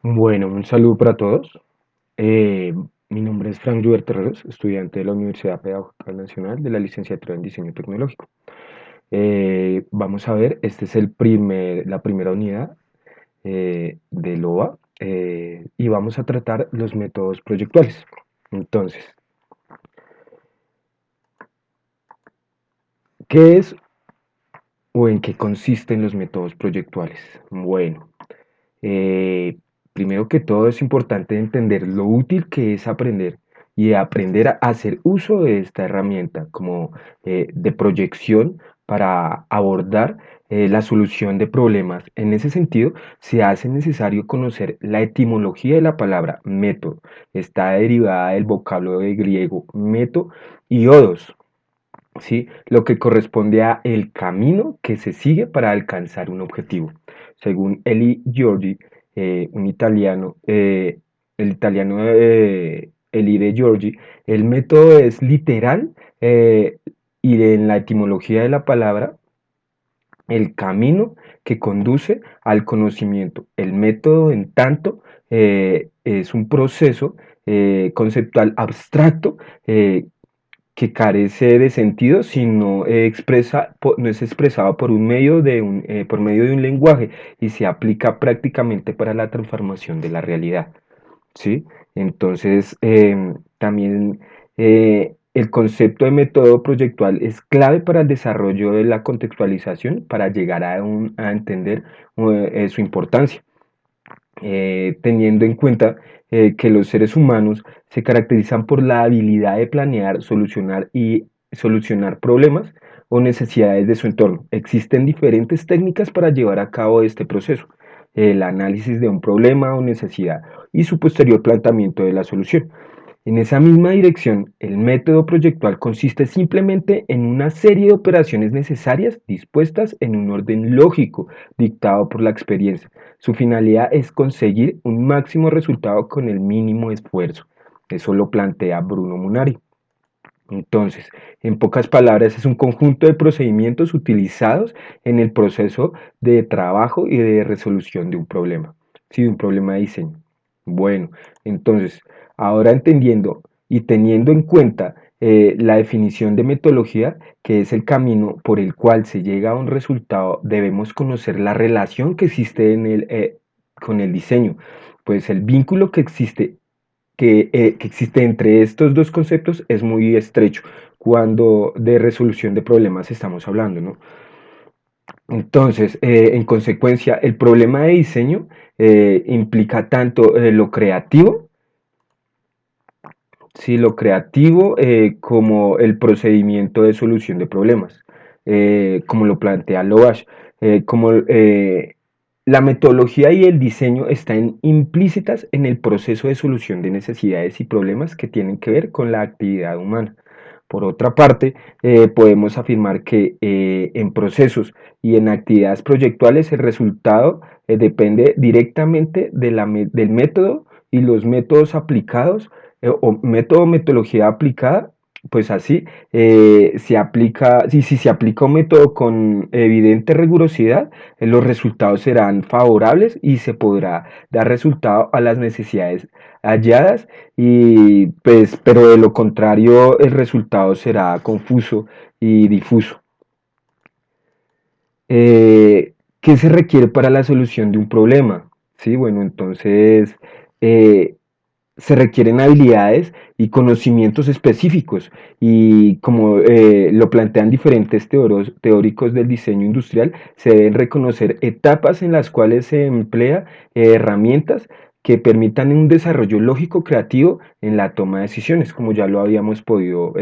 Bueno, un saludo para todos. Eh, Mi nombre es Frank Lluvia Terreros, estudiante de la Universidad Pedagógica Nacional de la licenciatura en Diseño Tecnológico. Vamos a ver, esta es la primera unidad del OA y vamos a tratar los métodos proyectuales. Entonces, ¿qué es o en qué consisten los métodos proyectuales? Bueno, Eh, primero que todo es importante entender lo útil que es aprender y aprender a hacer uso de esta herramienta como de proyección para abordar la solución de problemas. En ese sentido, se hace necesario conocer la etimología de la palabra método. Está derivada del vocablo de griego meto y odos, ¿sí? Lo que corresponde a el camino que se sigue para alcanzar un objetivo. Según Eli Giorgi, un italiano, el italiano Eli de Giorgi, el método es literal y en la etimología de la palabra, el camino que conduce al conocimiento. El método, en tanto, es un proceso conceptual abstracto que carece de sentido si no, no es expresado por por medio de un lenguaje y se aplica prácticamente para la transformación de la realidad. ¿Sí? Entonces, también el concepto de método proyectual es clave para el desarrollo de la contextualización para llegar a entender su importancia, teniendo en cuenta que los seres humanos se caracterizan por la habilidad de planear, solucionar y solucionar problemas o necesidades de su entorno. Existen diferentes técnicas para llevar a cabo este proceso, el análisis de un problema o necesidad y su posterior planteamiento de la solución. En esa misma dirección, el método proyectual consiste simplemente en una serie de operaciones necesarias dispuestas en un orden lógico dictado por la experiencia. Su finalidad es conseguir un máximo resultado con el mínimo esfuerzo. Eso lo plantea Bruno Munari. Entonces, en pocas palabras, es un conjunto de procedimientos utilizados en el proceso de trabajo y de resolución de un problema, sí, de un problema de diseño. Bueno, entonces, ahora entendiendo y teniendo en cuenta la definición de metodología, que es el camino por el cual se llega a un resultado, debemos conocer la relación que existe con el diseño, pues el vínculo que existe entre estos dos conceptos es muy estrecho cuando de resolución de problemas estamos hablando, ¿no? Entonces, en consecuencia, el problema de diseño implica tanto lo creativo, sí, lo creativo como el procedimiento de solución de problemas, como lo plantea Loash, como la metodología y el diseño están implícitas en el proceso de solución de necesidades y problemas que tienen que ver con la actividad humana. Por otra parte, podemos afirmar que en procesos y en actividades proyectuales el resultado depende directamente del método y los métodos aplicados o método metodología aplicada, pues así se aplica, si se aplica un método con evidente rigurosidad, los resultados serán favorables y se podrá dar resultado a las necesidades halladas y pues, pero de lo contrario el resultado será confuso y difuso. ¿Qué se requiere para la solución de un problema? Sí, bueno, entonces eh, se requieren habilidades y conocimientos específicos y como lo plantean diferentes teóricos del diseño industrial, se deben reconocer etapas en las cuales se emplea herramientas que permitan un desarrollo lógico creativo en la toma de decisiones, como ya lo habíamos podido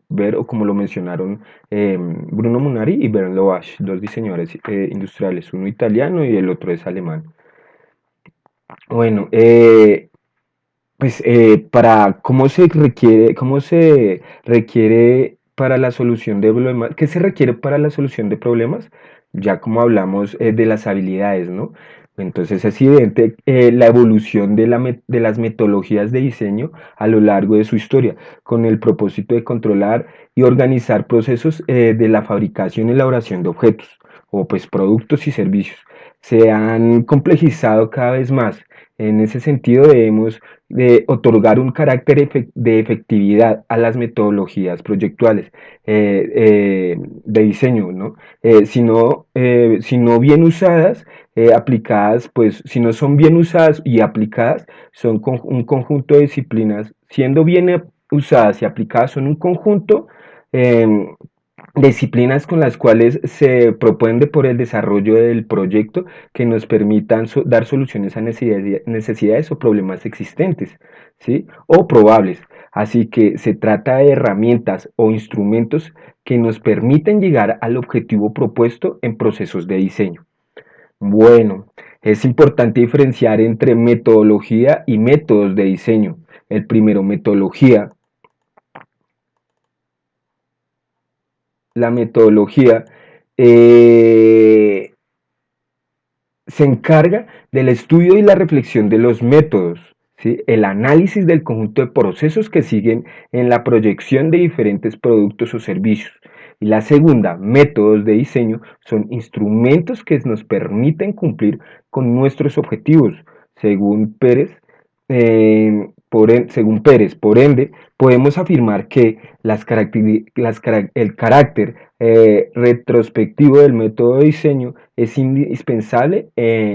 ver o como lo mencionaron Bruno Munari y Bernd Loash, dos diseñadores industriales, uno italiano y el otro es alemán. Bueno, pues para cómo se requiere para la solución de problemas, ¿qué se requiere para la solución de problemas? Ya como hablamos de las habilidades, ¿no? Entonces es evidente la evolución de las metodologías de diseño a lo largo de su historia, con el propósito de controlar y organizar procesos de la fabricación y elaboración de objetos, o pues productos y servicios. Se han complejizado cada vez más En ese sentido, debemos otorgar un carácter de efectividad a las metodologías proyectuales de diseño, ¿no? Si no bien usadas, aplicadas, pues si no son bien usadas y aplicadas, son un conjunto de disciplinas, siendo bien usadas y aplicadas, son un conjunto eh, disciplinas con las cuales se propende por el desarrollo del proyecto que nos permitan dar soluciones a necesidades o problemas existentes, ¿sí? O probables. Así que se trata de herramientas o instrumentos que nos permiten llegar al objetivo propuesto en procesos de diseño. Bueno, es importante diferenciar entre metodología y métodos de diseño. El primero, metodología. La metodología eh, se encarga del estudio y la reflexión de los métodos, ¿sí? El análisis del conjunto de procesos que siguen en la proyección de diferentes productos o servicios. Y la segunda, métodos de diseño, son instrumentos que nos permiten cumplir con nuestros objetivos. Según Pérez, según Pérez, por ende, podemos afirmar que el carácter retrospectivo del método de diseño es indispensable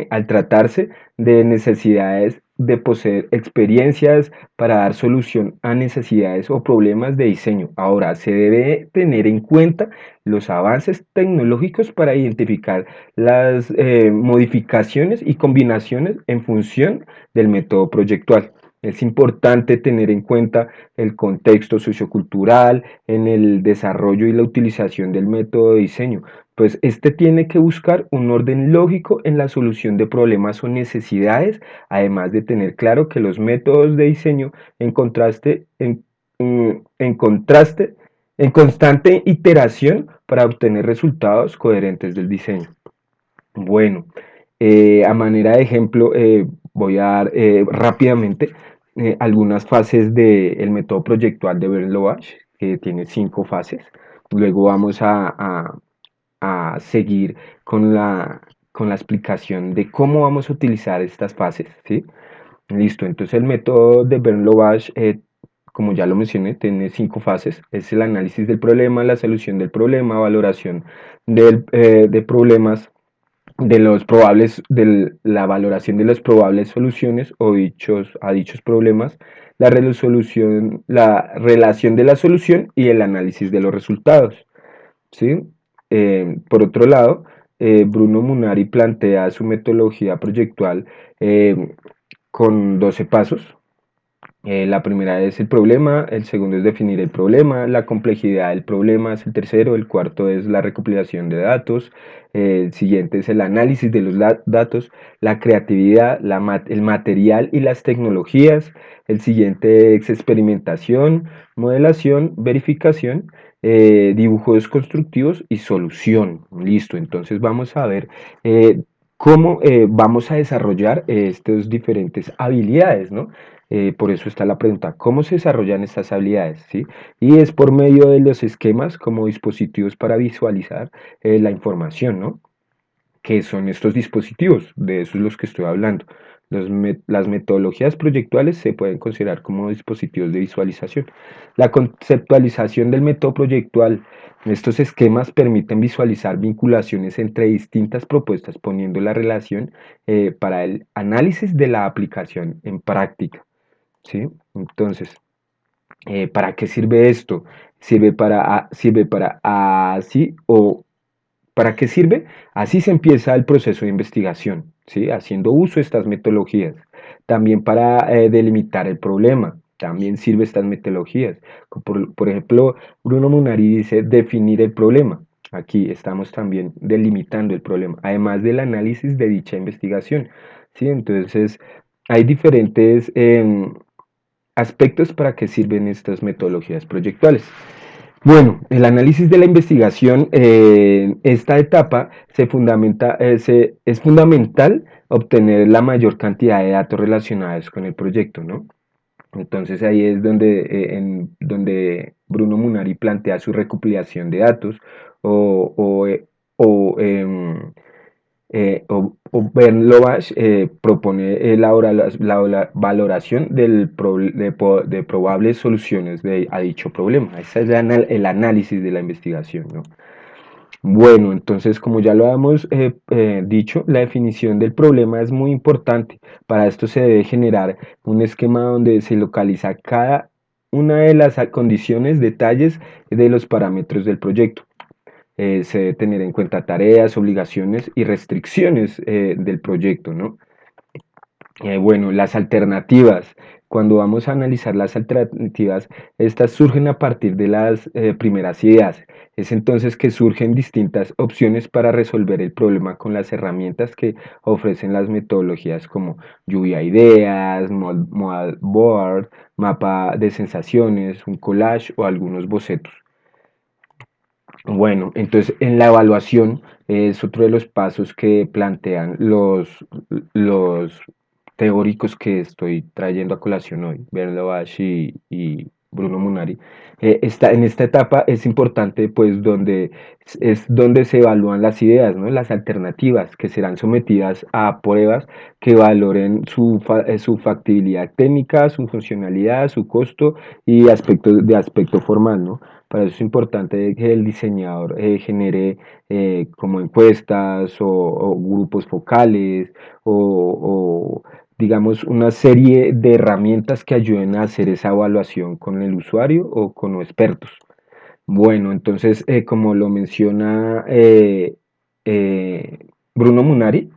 al tratarse de necesidades de poseer experiencias para dar solución a necesidades o problemas de diseño. Ahora, se debe tener en cuenta los avances tecnológicos para identificar las modificaciones y combinaciones en función del método proyectual. Es importante tener en cuenta el contexto sociocultural en el desarrollo y la utilización del método de diseño, pues este tiene que buscar un orden lógico en la solución de problemas o necesidades, además de tener claro que los métodos de diseño en contraste, en constante iteración para obtener resultados coherentes del diseño. Bueno, a manera de ejemplo, voy a dar rápidamente algunas fases del método proyectual de Berlin-Lovage, que tiene 5 fases. Luego vamos a seguir con la explicación de cómo vamos a utilizar estas fases, ¿sí? Listo, entonces el método de Berlin-Lovage, como ya lo mencioné, tiene 5 fases. Es el análisis del problema, la solución del problema, valoración de problemas, la valoración de las probables soluciones a dichos problemas, la relación de la solución y el análisis de los resultados. ¿Sí? Por otro lado, Bruno Munari plantea su metodología proyectual con 12 pasos. La primera es el problema, el segundo es definir el problema, la complejidad del problema es el tercero, el cuarto es la recopilación de datos, el siguiente es el análisis de los datos, la creatividad, el material y las tecnologías, el siguiente es experimentación, modelación, verificación, dibujos constructivos y solución. Listo, entonces vamos a ver cómo vamos a desarrollar estas diferentes habilidades, ¿no? Por eso está la pregunta, ¿cómo se desarrollan estas habilidades? ¿Sí? Y es por medio de los esquemas como dispositivos para visualizar la información, ¿no? ¿Qué son estos dispositivos? De eso es los que estoy hablando. Las metodologías proyectuales se pueden considerar como dispositivos de visualización. La conceptualización del método proyectual. Estos esquemas permiten visualizar vinculaciones entre distintas propuestas, poniendo la relación para el análisis de la aplicación en práctica. ¿Sí? Entonces, ¿para qué sirve esto? Sirve para así o ¿para qué sirve? Así se empieza el proceso de investigación, ¿sí? Haciendo uso de estas metodologías. También para delimitar el problema, también sirve estas metodologías. Por ejemplo, Bruno Munari dice definir el problema. Aquí estamos también delimitando el problema, además del análisis de dicha investigación, ¿sí? Entonces, hay diferentes aspectos para que sirven estas metodologías proyectuales. Bueno, el análisis de la investigación, esta etapa es fundamental obtener la mayor cantidad de datos relacionados con el proyecto, ¿no? Entonces ahí es donde Bruno Munari plantea su recopilación de datos o, o, eh, o, em, Bern Lovash propone la valoración de probables soluciones a dicho problema. Ese es el análisis de la investigación, ¿no? Bueno, entonces, como ya lo habíamos dicho, la definición del problema es muy importante. Para esto se debe generar un esquema donde se localiza cada una de las condiciones, detalles de los parámetros del proyecto. Se debe tener en cuenta tareas, obligaciones y restricciones del proyecto, ¿no? Bueno, las alternativas. Cuando vamos a analizar las alternativas, estas surgen a partir de las primeras ideas. Es entonces que surgen distintas opciones para resolver el problema con las herramientas que ofrecen las metodologías como lluvia de ideas, modal board, mapa de sensaciones, un collage o algunos bocetos. Bueno, entonces en la evaluación es otro de los pasos que plantean los teóricos que estoy trayendo a colación hoy, Bernard Lavache y Bruno Munari. En esta etapa es importante, pues, donde es donde se evalúan las ideas, ¿no? Las alternativas que serán sometidas a pruebas que valoren su factibilidad técnica, su funcionalidad, su costo y aspectos de aspecto formal, ¿no? Para eso es importante que el diseñador genere como encuestas o grupos focales o, digamos, una serie de herramientas que ayuden a hacer esa evaluación con el usuario o con los expertos. Bueno, entonces, como lo menciona eh, Bruno Munari,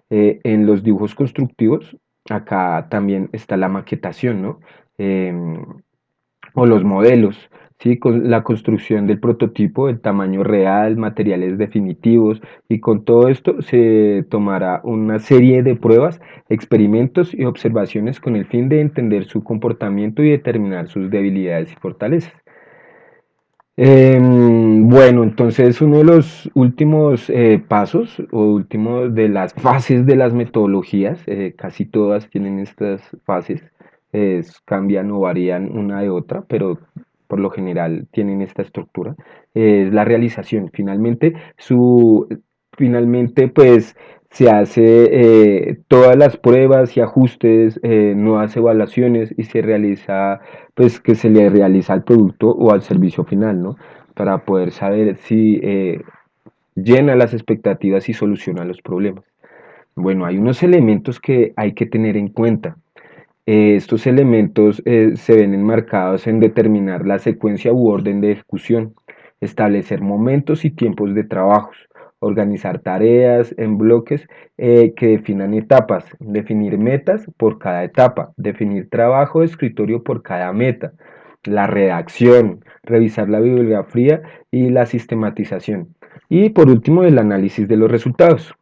en los dibujos constructivos, acá también está la maquetación, ¿no? Em, o los modelos, ¿sí? Con la construcción del prototipo, el tamaño real, materiales definitivos, y con todo esto se tomará una serie de pruebas, experimentos y observaciones con el fin de entender su comportamiento y determinar sus debilidades y fortalezas. Bueno, entonces uno de los últimos pasos o últimos de las fases de las metodologías, casi todas tienen estas fases, cambian o varían una de otra, pero por lo general tienen esta estructura, es la realización. Finalmente pues se hace todas las pruebas y ajustes, nuevas evaluaciones y se realiza pues que se le realiza al producto o al servicio final, ¿no? Para poder saber si llena las expectativas y soluciona los problemas. Bueno, hay unos elementos que hay que tener en cuenta. Estos elementos se ven enmarcados en determinar la secuencia u orden de ejecución, establecer momentos y tiempos de trabajos, organizar tareas en bloques que definan etapas, definir metas por cada etapa, definir trabajo de escritorio por cada meta, la redacción, revisar la bibliografía y la sistematización. Y por último, el análisis de los resultados.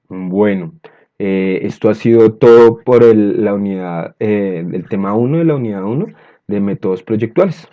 Bueno, esto ha sido todo por la unidad, el tema uno de la unidad uno de métodos proyectuales.